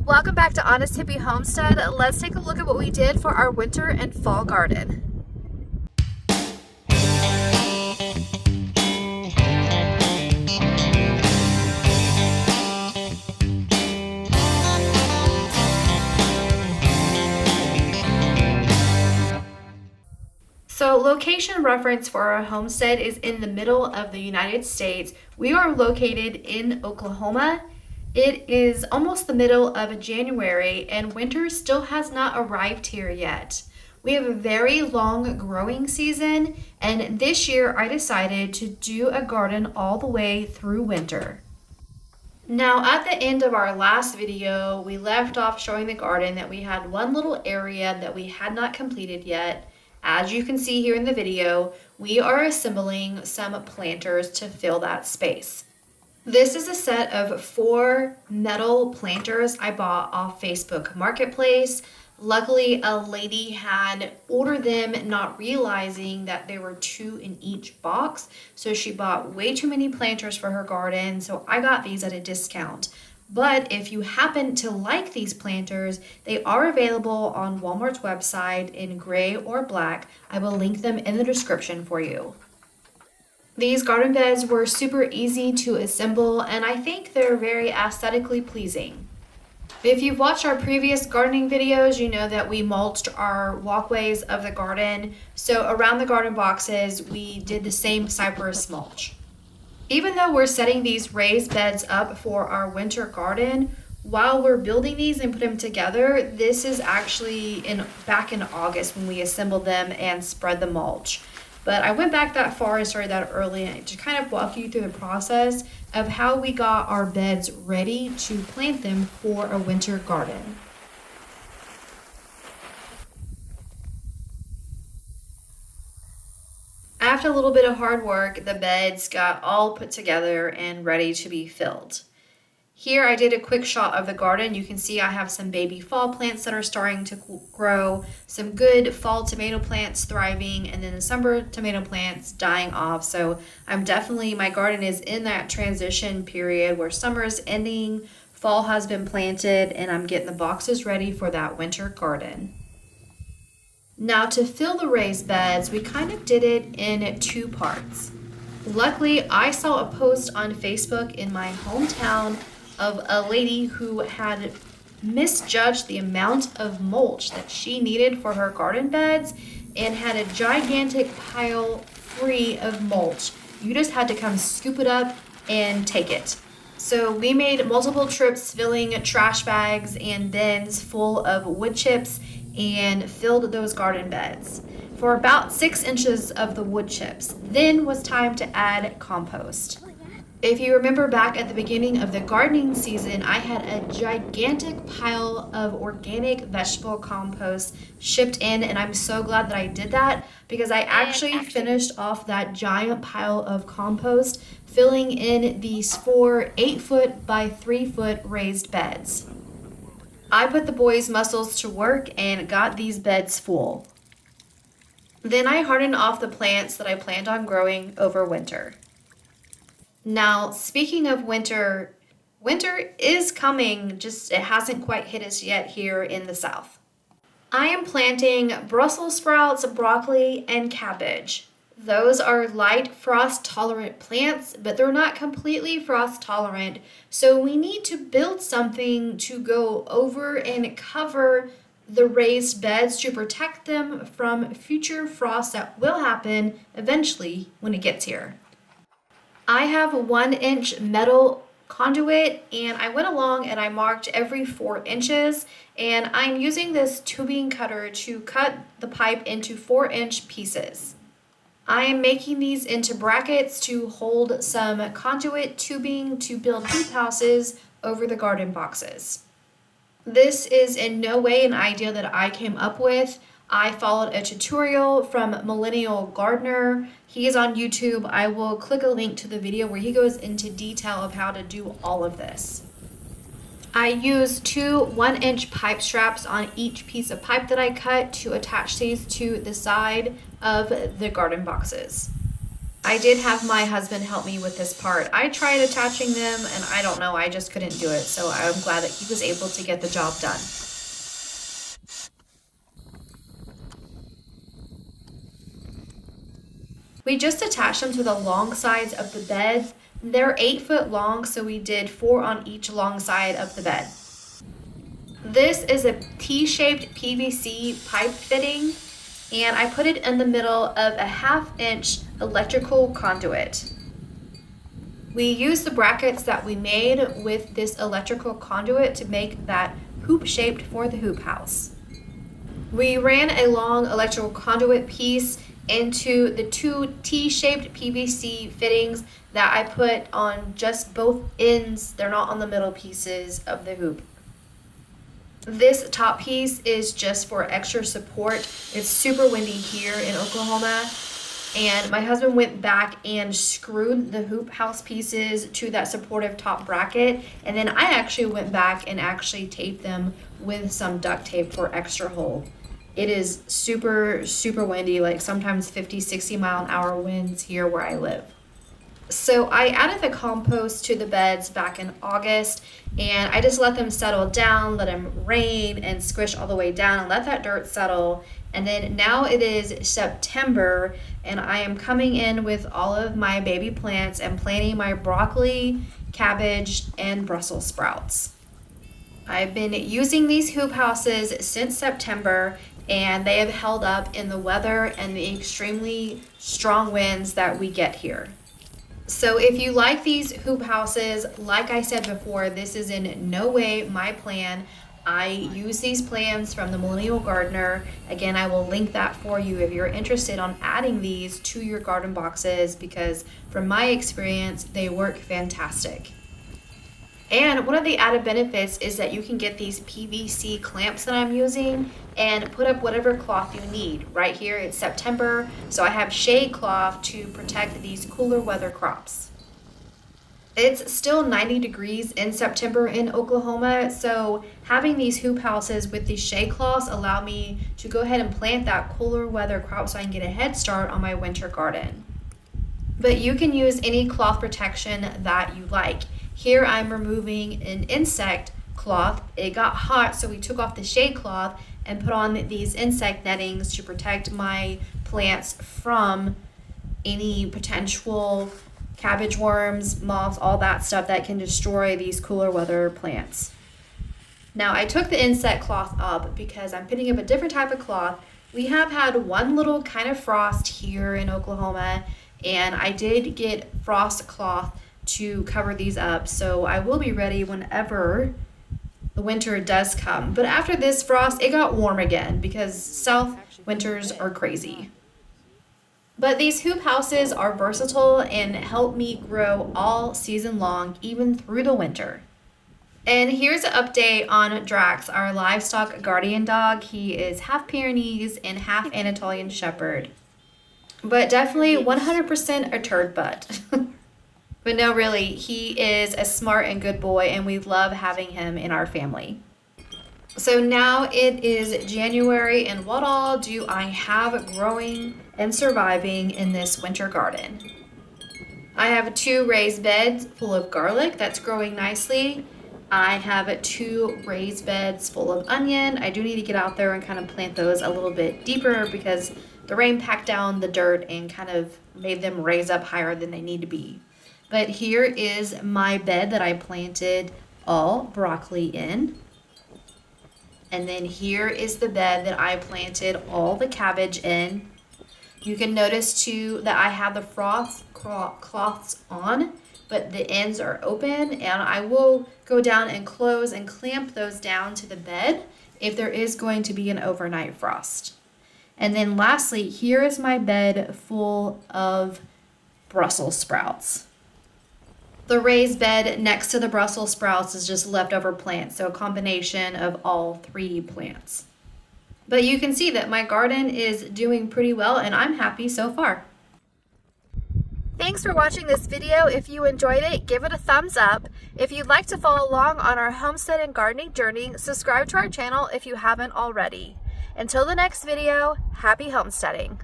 Welcome back to Honest Hippie Homestead. Let's take a look at what we did for our winter and fall garden. So location reference for our homestead is in the middle of the United States. We are located in Oklahoma. It is almost the middle of January and winter still has not arrived here yet. We have a very long growing season, and this year I decided to do a garden all the way through winter. Now at the end of our last video, we left off showing the garden that we had one little area that we had not completed yet. As you can see here in the video, we are assembling some planters to fill that space. This is a set of 4 metal planters I bought off Facebook Marketplace. Luckily, a lady had ordered them not realizing that there were 2 in each box. So she bought way too many planters for her garden. So I got these at a discount. But if you happen to like these planters, they are available on Walmart's website in gray or black. I will link them in the description for you. These garden beds were super easy to assemble, and I think they're very aesthetically pleasing. If you've watched our previous gardening videos, you know that we mulched our walkways of the garden. So around the garden boxes, we did the same cypress mulch. Even though we're setting these raised beds up for our winter garden, while we're building these and put them together, this is actually back in August when we assembled them and spread the mulch. But I went back that far and started that early to kind of walk you through the process of how we got our beds ready to plant them for a winter garden. After a little bit of hard work, the beds got all put together and ready to be filled. Here I did a quick shot of the garden. You can see I have some baby fall plants that are starting to grow, some good fall tomato plants thriving, and then the summer tomato plants dying off. So my garden is in that transition period where summer is ending, fall has been planted, and I'm getting the boxes ready for that winter garden. Now to fill the raised beds, we kind of did it in 2 parts. Luckily, I saw a post on Facebook in my hometown of a lady who had misjudged the amount of mulch that she needed for her garden beds and had a gigantic pile free of mulch. You just had to come scoop it up and take it. So we made multiple trips filling trash bags and bins full of wood chips and filled those garden beds for about 6 inches of the wood chips. Then was time to add compost. If you remember back at the beginning of the gardening season, I had a gigantic pile of organic vegetable compost shipped in, and I'm so glad that I did that because I actually finished off that giant pile of compost filling in these 4 8-foot by 3-foot raised beds. I put the boys' muscles to work and got these beds full. Then I hardened off the plants that I planned on growing over winter. Now, speaking of winter is coming, just it hasn't quite hit us yet here in the South. I am planting Brussels sprouts, broccoli, and cabbage. Those are light frost tolerant plants, but they're not completely frost tolerant. So we need to build something to go over and cover the raised beds to protect them from future frost that will happen eventually when it gets here. I have 1-inch metal conduit and I went along and I marked every 4 inches, and I'm using this tubing cutter to cut the pipe into 4-inch pieces. I am making these into brackets to hold some conduit tubing to build hoop houses over the garden boxes. This is in no way an idea that I came up with. I followed a tutorial from Millennial Gardener. He is on YouTube. I will click a link to the video where he goes into detail of how to do all of this. I used 2 1-inch pipe straps on each piece of pipe that I cut to attach these to the side of the garden boxes. I did have my husband help me with this part. I tried attaching them and I don't know, I just couldn't do it. So I'm glad that he was able to get the job done. We just attached them to the long sides of the bed. They're 8 foot long, so we did 4 on each long side of the bed. This is a T-shaped PVC pipe fitting, and I put it in the middle of a 1/2 inch electrical conduit. We used the brackets that we made with this electrical conduit to make that hoop shaped for the hoop house. We ran a long electrical conduit piece into the 2 T-shaped PVC fittings that I put on just both ends. They're not on the middle pieces of the hoop. This top piece is just for extra support. It's super windy here in Oklahoma, and my husband went back and screwed the hoop house pieces to that supportive top bracket, and then I actually went back and actually taped them with some duct tape for extra hold. It is super, super windy, like sometimes 50, 60 mile an hour winds here where I live. So I added the compost to the beds back in August, and I just let them settle down, let them rain and squish all the way down and let that dirt settle. And then now it is September, and I am coming in with all of my baby plants and planting my broccoli, cabbage, and Brussels sprouts. I've been using these hoop houses since September, and they have held up in the weather and the extremely strong winds that we get here. So if you like these hoop houses, like I said before, this is in no way my plan. I use these plans from the Millennial Gardener. Again, I will link that for you if you're interested on adding these to your garden boxes, because from my experience, they work fantastic. And one of the added benefits is that you can get these PVC clamps that I'm using and put up whatever cloth you need. Right here it's September, so I have shade cloth to protect these cooler weather crops. It's still 90 degrees in September in Oklahoma, so having these hoop houses with these shade cloths allow me to go ahead and plant that cooler weather crop so I can get a head start on my winter garden. But you can use any cloth protection that you like. Here I'm removing an insect cloth. It got hot, so we took off the shade cloth and put on these insect nettings to protect my plants from any potential cabbage worms, moths, all that stuff that can destroy these cooler weather plants. Now I took the insect cloth up because I'm putting up a different type of cloth. We have had one little kind of frost here in Oklahoma, and I did get frost cloth to cover these up, so I will be ready whenever the winter does come. But after this frost, it got warm again because south winters are crazy. But these hoop houses are versatile and help me grow all season long, even through the winter. And here's an update on Drax, our livestock guardian dog. He is half Pyrenees and half Anatolian Shepherd, but definitely 100% a turd butt. But no, really, he is a smart and good boy, and we love having him in our family. So now it is January, and what all do I have growing and surviving in this winter garden? I have 2 raised beds full of garlic that's growing nicely. I have 2 raised beds full of onion. I do need to get out there and kind of plant those a little bit deeper because the rain packed down the dirt and kind of made them raise up higher than they need to be. But here is my bed that I planted all broccoli in. And then here is the bed that I planted all the cabbage in. You can notice too that I have the frost cloths on, but the ends are open, and I will go down and close and clamp those down to the bed if there is going to be an overnight frost. And then lastly, here is my bed full of Brussels sprouts. The raised bed next to the Brussels sprouts is just leftover plants, so a combination of all 3 plants. But you can see that my garden is doing pretty well, and I'm happy so far. Thanks for watching this video. If you enjoyed it, give it a thumbs up. If you'd like to follow along on our homestead and gardening journey, subscribe to our channel if you haven't already. Until the next video, happy homesteading.